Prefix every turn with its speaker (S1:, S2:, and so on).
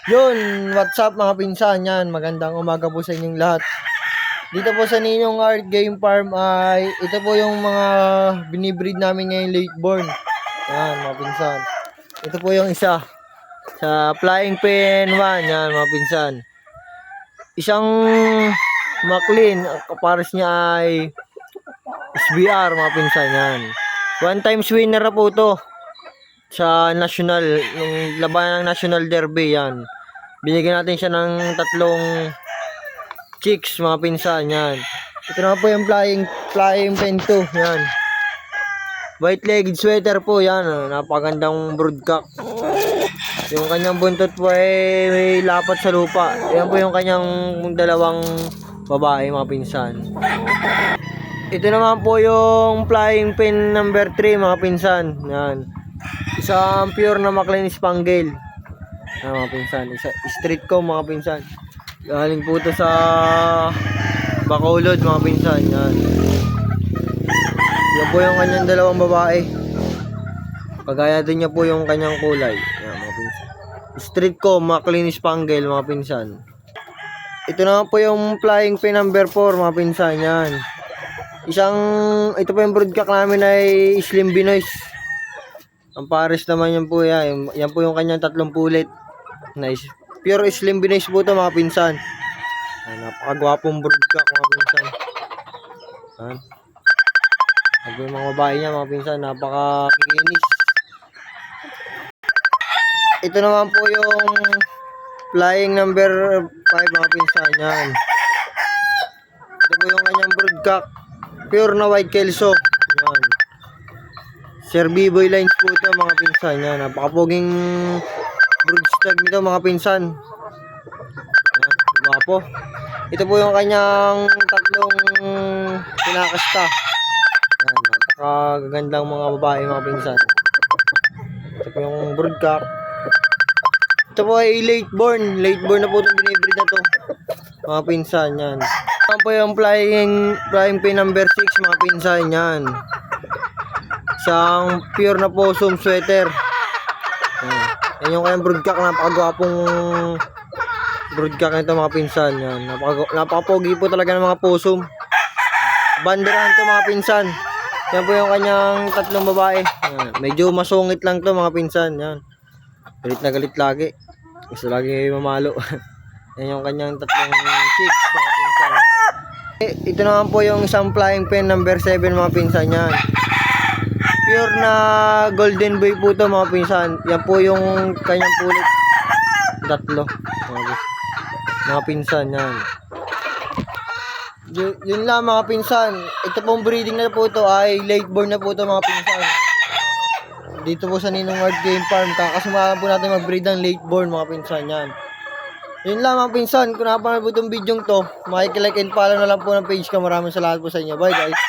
S1: Yun, what's up mga pinsan, yan, magandang umaga po sa inyong lahat. Dito po sa Ninong Art Game Farm ay, ito po yung mga binibreed namin ngayon late born. Yan mga pinsan. Ito po yung isa, sa Flying Pen 1, yan mga pinsan. Isang Maclean, kapares niya ay SBR mga pinsan, yan. One times winner na po to sa national, yung laban ng national derby, yan. Binigyan natin siya ng 3 chicks mga pinsan, yan. Ito na po yung flying pen 2, yan. White legged sweater po, yan. Napagandang broodcock. Yung kanyang buntot po ay may lapat sa lupa. Yan po yung kanyang dalawang babae mga pinsan. Ito naman po yung flying pen number 3 mga pinsan, yan. Isang pure na Maclean Spangle. Mga pinsan, street ko mga pinsan. Galing po ito sa Bacolod mga pinsan, yan. Yan po yung kanyang dalawang babae. Kagaya din niya po yung kanyang kulay, yan mga pinsan. Street ko Maclean Spangle mga pinsan. Ito naman po yung flying pen number 4 mga pinsan, yan. Ito po yung broodcock namin ay Slim Binois. Ang pares naman yan po yan. Yan po yung kanyang 3 pulit. Nice. Pure Slim Binois po ito mga pinsan. Napakagwapong broodcock mga pinsan. Yan. Yung mga babae niya mga pinsan, napakakikinis. Ito naman po yung flying number 5 mga pinsan. Yan. Ito po yung kanyang broodcock. Pure na white kelso. Yan. Sir B-Boy lines po ito mga pinsan. Yan. Napakapoging broodstag nito mga pinsan. Yan. Guwapo. Ito po yung kanyang 3 pinakasta. Yan. Napakagandang mga babae mga pinsan. Ito po yung broodcock. Ito po ay late born. Late born na po itong binibreed na to mga pinsan. Yan. Ito po yung flying pen number 6 mga pinsan. Yan. Isang pure na possum sweater. Yan yung kayang broodcock. Napakagwapong broodcock nito mga pinsan. Yan. Napakapogi po talaga ng mga possum. Banderahan to mga pinsan. Yan po yung kanyang 3 babae. Yan. Medyo masungit lang to mga pinsan. Yan. Galit na galit lagi. Gusto lagi mamalo. Yan yung kanyang 3 chicks mga pinsan. Ito naman po yung isang flying pen number 7 mga pinsan. Yan. Pure na golden boy po to mga pinsan. Yan po yung kanyang pulit. 3 mga pinsan, yan. Yun lang mga pinsan. Ito pong breeding na po ito ay late born na po ito mga pinsan. Dito po sa Ninong Art Game Farm, kakasumahan po natin mag-breed ng late born mga pinsan, yan. Yun lang mga pinsan. Kung napanood po itong video to, makikilike and follow na lang po ng page ko. Maraming salamat po sa inyo. Bye guys.